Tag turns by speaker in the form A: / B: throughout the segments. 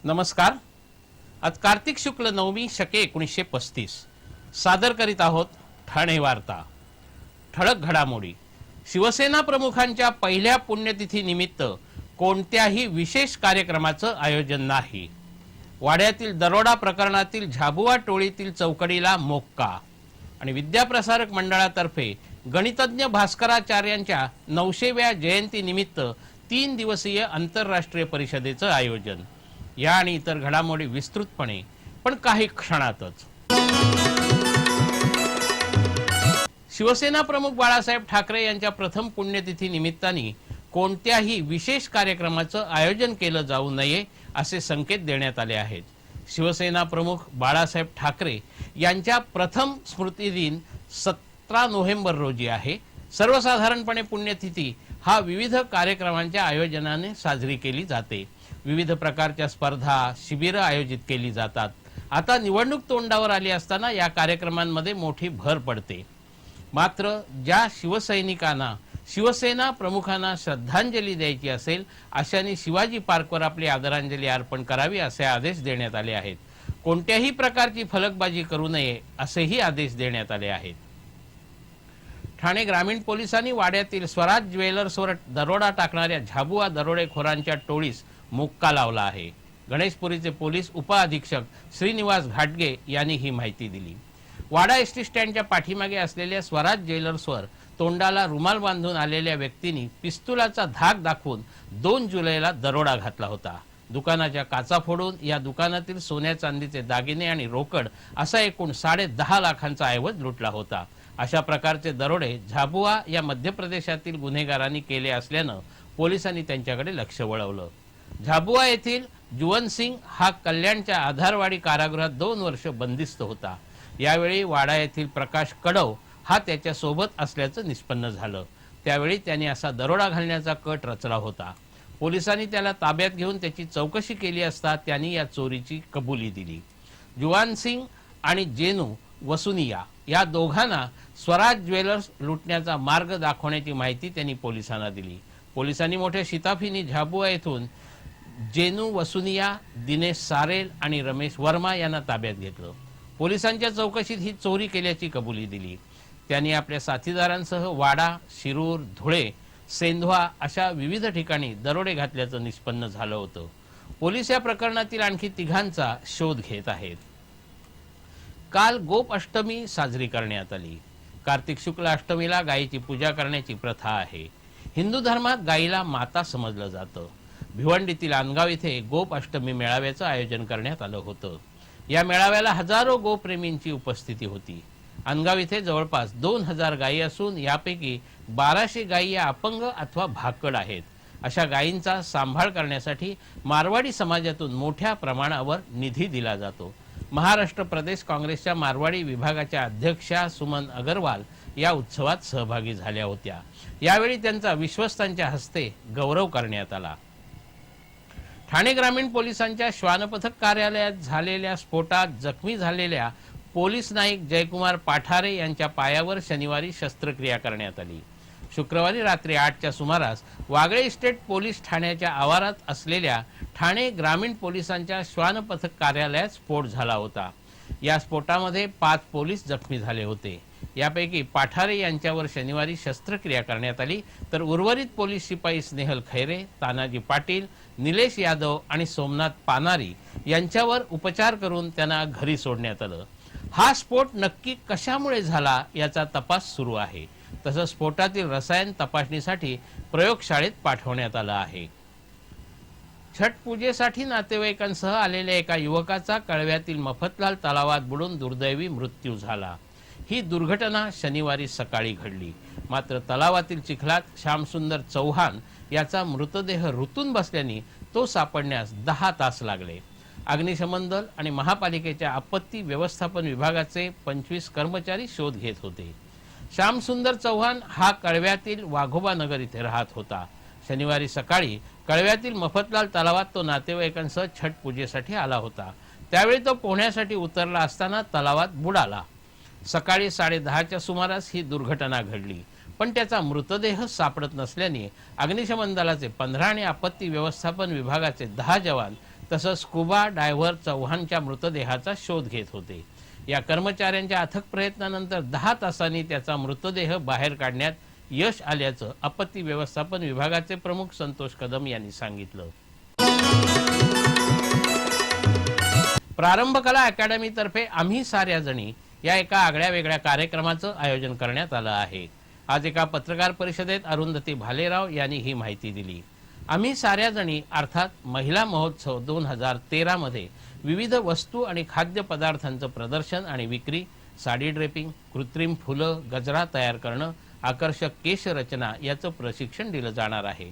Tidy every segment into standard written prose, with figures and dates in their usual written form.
A: नमस्कार। आज कार्तिक शुक्ल नवमी शके 1935 सादर करीत आहोत ठाणे वार्ता। ठळक घडामोडी। शिवसेना प्रमुखांच्या पहिल्या पुण्यतिथी निमित्त कोणत्याही विशेष कार्यक्रमाचं आयोजन नाही। वाड्यातील दरोडा प्रकरणातील झाबुआ टोळीतील चौकडीला मोक्का। आणि विद्याप्रसारक मंडळातर्फे गणितज्ञ भास्कराचार्यांच्या 900व्या जयंती निमित्त 3 दिवसीय आंतरराष्ट्रीय परिषदेचं आयोजन। या आणि इतर घडामोडी विस्तृतपणे पण काही क्षणातच। शिवसेना प्रमुख बाळासाहेब ठाकरे यांच्या प्रथम पुण्यतिथी निमित्ताने कोणत्याही विशेष कार्यक्रमाचं आयोजन केलं जाऊ नये असे संकेत देण्यात आले आहेत। शिवसेना प्रमुख बाळासाहेब ठाकरे यांच्या प्रथम स्मृतिदिन 17 नोव्हेंबर रोजी आहे। सर्वसाधारणपणे पुण्यतिथी हा विविध कार्यक्रमांच्या आयोजनाने साजरी केली जाते। विविध प्रकारच्या स्पर्धा शिबिरं आयोजित केली जातात। आता निवडणूक तोंडावर आली असताना या कार्यक्रमांमध्ये मोठी भर पडते। मात्र ज्या शिवसैनिकांना शिवसेना प्रमुखांना श्रद्धांजली द्यायची असेल अशांनी शिवाजी पार्कवर आपली आदरांजली अर्पण करावी असे आदेश देण्यात आले आहेत। कोणत्याही प्रकारची फलकबाजी करू नये असेही आदेश देण्यात आले आहेत। ठाणे ग्रामीण पोलिसांनी वाड्यातील स्वराज ज्वेलर्सवर दरोडा टाकणाऱ्या झाबुआ दरोडेखोरांच्या टोळीस मोक्का लावला आहे। गणेशपुरीचे पोलीस उपअधीक्षक श्रीनिवास घाटगे यांनी ही माहिती दिली। वाडा एसटी स्टँडच्या पाठीमागे असलेल्या स्वराज ज्वेलर्सवर तोंडाला रुमाल बांधून आलेल्या व्यक्तींनी पिस्तुलाचा धाक दाखवून 2 जुलैला दरोडा घातला होता। दुकानाच्या काचा फोडून या दुकानातील सोन्या चांदीचे दागिने आणि रोकड असा एकूण 10.5 लाखांचा ऐवज लुटला होता। अशा प्रकारचे दरोडे झाबुआ या मध्य प्रदेशातील गुन्हेगारांनी केले असल्यानं पोलिसांनी त्यांच्याकडे लक्ष वळवलं। झाबुआ येथील जुवन सिंग हा कल्याणच्या आधारवाडी कारागृहात 2 वर्ष बंदिस्त होता। यावेळी वाडा येथील प्रकाश कडव हा त्याच्या सोबत असल्याचं निष्पन्न झालं। त्यावेळी त्याने असा दरोडा घालण्याचा कट रचला होता। पोलिसांनी त्याला ताब्यात घेऊन त्याची चौकशी केली असता त्यांनी या चोरीची कबुली दिली। जुवन सिंग आणि जेनू वसुनिया या दोघांना स्वराज ज्वेलर्स लुटण्याचा मार्ग दाखवण्याची माहिती त्यांनी पोलिसांना दिली। पोलिसांनी मोठ्या शिताफीने झाबुआ येथून जेनू वसुनिया, दिनेश सारेल आणि रमेश वर्मा यांना ताब्यात घेतलं। पोलिसांच्या चौकशीत ही चोरी केल्याची कबुली दिली। त्यांनी आपल्या साथीदारांसह वाडा, शिरूर, धुळे, सेंधवा अशा विविध ठिकाणी दरोडे घातल्याचं निष्पन्न झालं होतं। पोलीस या प्रकरणातील आणखी 3घांचा शोध घेत आहेत। काल गोप अष्टमी साजरी करण्यात आली। कार्तिक शुक्ल अष्टमीला गायीची पूजा करण्याची प्रथा आहे। हिंदू धर्मात गायीला माता समजलं जातं। भिवंडीतील आनगाव इथे गोप अष्टमी मेळाव्याचं आयोजन करण्यात आलं होतं। या मेळाव्याला हजारो गोप्रेमींची उपस्थिती होती। आनगाव इथे जवळपास 2000 गायी असून यापैकी 1200 गायी या अपंग अथवा भाकड आहेत। अशा गायींचा सांभाळ करण्यासाठी मारवाडी समाजातून मोठ्या प्रमाणावर निधी दिला जातो। महाराष्ट्र प्रदेश काँग्रेसच्या मारवाडी विभागाच्या अध्यक्षा सुमन अगरवाल या उत्सवात सहभागी झाल्या होत्या। यावेळी त्यांचा विश्वस्तांच्या हस्ते गौरव करण्यात आला। ठाणे ग्रामीण पोलिसांच्या श्वानपथक कार्यालयात झालेल्या स्फोटात जखमी झालेल्या पोलीस नाईक जयकुमार पाठारे यांच्या पायावर शनिवारी शस्त्रक्रिया करण्यात आली। शुक्रवारी रात्री 8च्या सुमारास वागळे इस्टेट पोलीस ठाण्याच्या आवारात असलेल्या ठाणे ग्रामीण पोलिसांच्या श्वानपथक कार्यालयात स्फोट झाला होता। या स्फोटामध्ये 5 पोलीस जखमी झाले होते। यापैकी पाठारे यांच्यावर शनिवारी शस्त्रक्रिया करण्यात आली, तर उर्वरित पोलीस शिपाई स्नेहल खैरे, तानाजी पाटील, निलेश यादव आणि सोमनाथ पानारी यांच्यावर उपचार करून त्यांना घरी सोडण्यात आलं। हा स्फोट नक्की कशामुळे झाला याचा तपास सुरू आहे। तसंच स्फोटातील रसायन तपासणीसाठी प्रयोगशाळेत पाठवण्यात आलं आहे। छठ पूजेसाठी नातेवाईकांसह आलेल्या एका युवकाचा कळव्यातील मफतलाल तलावात बुडून दुर्दैवी मृत्यू झाला। ही दुर्घटना शनिवारी सकाळी घडली। मात्र तलावातील चिखलात श्यामसुंदर चौहान याचा मृतदेह रुतून बसल्याने तो सापडण्यास 10 तास लागले। अग्निशमन दल आणि महापालिकेच्या आपत्ती व्यवस्थापन विभागाचे 25 कर्मचारी शोध घेत होते। श्यामसुंदर चौहान हा कळव्यातील वाघोबा नगर इथे राहत होता। शनिवारी सकाळी कळव्यातील मफतलाल तलावात तो नातेवाईकांसह छठ पूजेसाठी आला होता। त्यावेळी तो पोहण्यासाठी उतरला असताना तलावात बुडाला। सकाळी 10:30च्या सुमारास ही दुर्घटना घडली, पण त्याचा मृतदेह सापडत नसल्याने अग्निशमन दलाचे 15 आणि आपत्ती व्यवस्थापन विभागाचे 10 जवान तसंच स्कुबा डायव्हर चव्हाणच्या मृतदेहाचा शोध घेत होते. या कर्मचाऱ्यांच्या अथक प्रयत्नानंतर 10 तासांनी त्याचा मृतदेह बाहेर काढण्यात यश आल्याचं आपत्ती व्यवस्थापन विभागाचे प्रमुख संतोष कदम यांनी सांगितलं. प्रारंभ कला अकॅडमी तर्फे आम्ही साऱ्या जणी या एका आगळ्या वेगळ्या कार्यक्रमाचं आयोजन करण्यात आलं आहे. आज एका पत्रकार परिषदेत अरुंधती भालेराव यांनी ही माहिती दिली. आम्ही साऱ्या जणी अर्थात महिला महोत्सव 2013 मध्ये विविध वस्तू आणि खाद्य पदार्थांचं प्रदर्शन आणि विक्री, साडी ड्रेपिंग, कृत्रिम फुलं, गजरा तयार करणं, आकर्षक केश रचना याचं प्रशिक्षण दिलं जाणार आहे.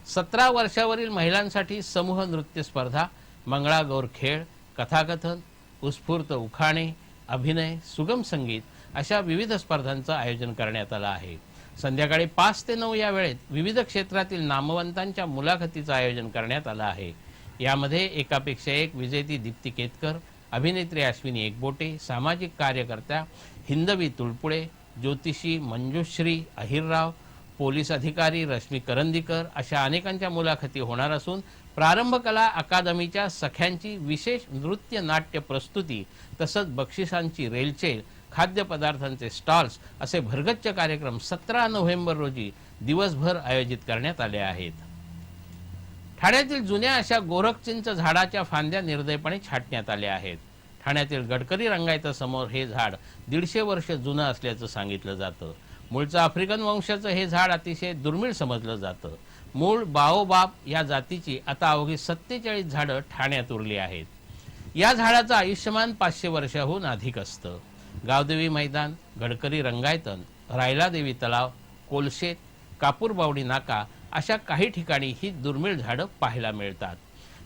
A: 17 वर्षावरील महिलांसाठी समूह नृत्य स्पर्धा, मंगळागौर खेळ, कथाकथन, उत्स्फूर्त उखाणे, अभिनय, सुगम संगीत अशा विविध स्पर्धांचं आयोजन करण्यात आलं आहे. संध्याकाळी 5 ते 9 या वेळेत विविध क्षेत्रातील नामवंतांच्या मुलाखतीचं आयोजन करण्यात आलं आहे. यामध्ये एकापेक्षा एक विजेती दीप्ती केतकर, अभिनेत्री अश्विनी एकबोटे, सामाजिक कार्यकर्त्या हिंदवी तुळपुळे, ज्योतिषी मंजुश्री अहिरराव, पोलीस अधिकारी रश्मी करंदीकर अशा अनेकांच्या मुलाखती होणार असून प्रारंभ कला अकादमीच्या सख्यांची विशेष नृत्य नाट्य प्रस्तुती तसंच बक्षिसांची रेलचेल, खाद्यपदार्थांचे स्टॉल्स असे भरगच्च कार्यक्रम 17 नोव्हेंबर रोजी दिवसभर आयोजित करण्यात आले आहेत. ठाण्यातील जुन्या अशा गोरखचिंच झाडाच्या फांद्या निर्दयपणे छाटण्यात आल्या आहेत. ठाण्यातील गडकरी रंगायत समोर हे झाड 150 वर्ष जुनं असल्याचं सांगितलं जातं. मूळचं आफ्रिकन वंशाचं हे झाड अतिशय दुर्मिळ समजलं जातं. मूळ बाओबाब या जातीची आता अवघी 47 झाडं ठाण्यात उरली आहेत. या झाडाचं आयुष्यमान 500 वर्षाहून अधिक असतं. गावदेवी मैदान, गडकरी रंगायतन, रायलादेवी तलाव, कोलशेत, कापूरबावडी नाका अशा काही ठिकाणी ही दुर्मिळ झाडं पाहायला मिळतात.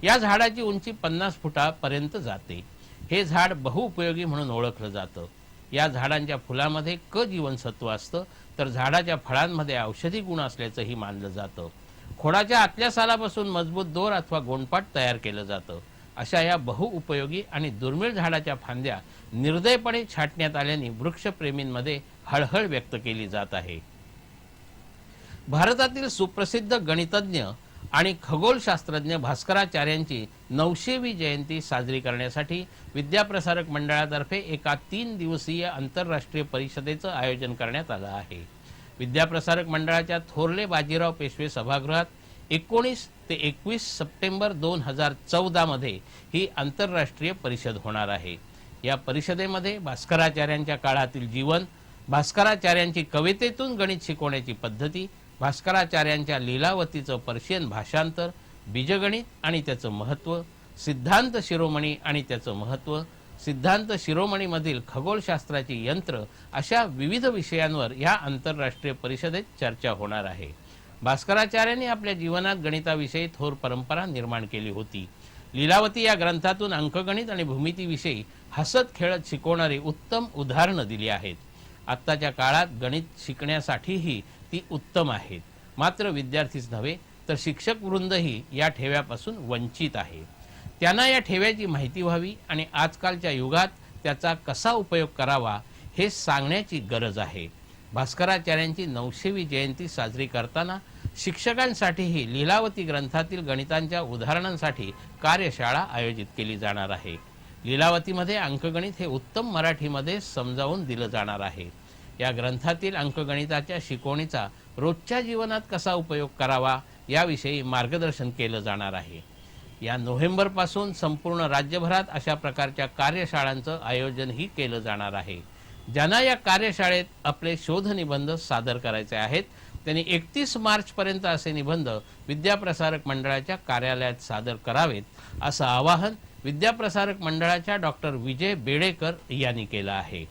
A: या झाडाची उंची 50 फुटापर्यंत जाते. हे झाड बहुउपयोगी म्हणून ओळखलं जातं. या झाडांच्या फुलामध्ये क जीवनसत्व असतं तर झाडाच्या फळांमध्ये औषधी गुण असल्याचंही मानलं जातं. खोडाच्या आतल्या सालापासून मजबूत दोर अथवा गोंडपाट तयार केलं जातं. अशा या बहुउपयोगी आणि दुर्मिळ झाडाच्या फांद्या निर्दयपणे छाटण्यात आल्याने वृक्षप्रेमींमध्ये हळहळ व्यक्त केली जात आहे. भारतातील सुप्रसिद्ध गणितज्ञ आणि खगोलशास्त्रज्ञ भास्कराचार्यांची 900वी जयंती साजरी करण्यासाठी विद्याप्रसारक मंडळातर्फे एका 3 दिवसीय आंतरराष्ट्रीय परिषदेचं आयोजन करण्यात आलं आहे. विद्याप्रसारक मंडळाच्या थोरले बाजीराव पेशवे सभागृहात 19 ते 21 सप्टेंबर 2014 मध्ये ही आंतरराष्ट्रीय परिषद होणार आहे. या परिषदेमध्ये भास्कराचार्यांच्या काळातील जीवन, भास्कराचार्यांची कवितेतून गणित शिकवण्याची पद्धती, भास्कराचार्यांच्या लीलावतीचं पर्शियन भाषांतर, बीजगणित आणि त्याचं महत्त्व, सिद्धांत शिरोमणी आणि त्याचं महत्त्व, सिद्धांत शिरोमणीमधील खगोलशास्त्राची यंत्र अशा विविध विषयांवर या आंतरराष्ट्रीय परिषदेत चर्चा होणार आहे. भास्कराचार्यांनी आपल्या जीवनात गणिताविषयी थोर परंपरा निर्माण केली होती. लीलावती या ग्रंथातून अंकगणित आणि भूमितीविषयी हसत खेळत शिकवणारी उत्तम उदाहरणं दिली आहेत. आत्ताच्या काळात गणित शिकण्यासाठीही ती उत्तम आहेत. मात्र विद्यार्थीच नव्हे तर शिक्षक वृंदही या ठेव्यापासून वंचित आहे. त्यांना या ठेव्याची माहिती व्हावी आणि आजकालच्या युगात त्याचा कसा उपयोग करावा हे सांगण्याची गरज आहे. भास्कराचार्यांची 900वी जयंती साजरी करताना शिक्षकांसाठीही लीलावती ग्रंथातील गणितांच्या उदाहरणांसाठी कार्यशाळा आयोजित केली जाणार आहे. लीलावतीमध्ये अंकगणित हे उत्तम मराठीमध्ये समजावून दिलं जाणार आहे. या ग्रंथातील अंकगणिताच्या शिकवणीचा रोजच्या जीवनात कसा उपयोग करावा याविषयी मार्गदर्शन केलं जाणार आहे. या नोव्हेंबरपासून संपूर्ण राज्यभरात अशा प्रकारच्या कार्यशाळांचं आयोजनही केलं जाणार आहे. ज्यांना या कार्यशाळेत आपले शोधनिबंध सादर करायचे आहेत त्यांनी 31 मार्चपर्यंत असे निबंध विद्याप्रसारक मंडळाच्या कार्यालयात सादर करावेत असं आवाहन विद्याप्रसारक मंडळाच्या डॉक्टर विजय बेडेकर यांनी केलं आहे.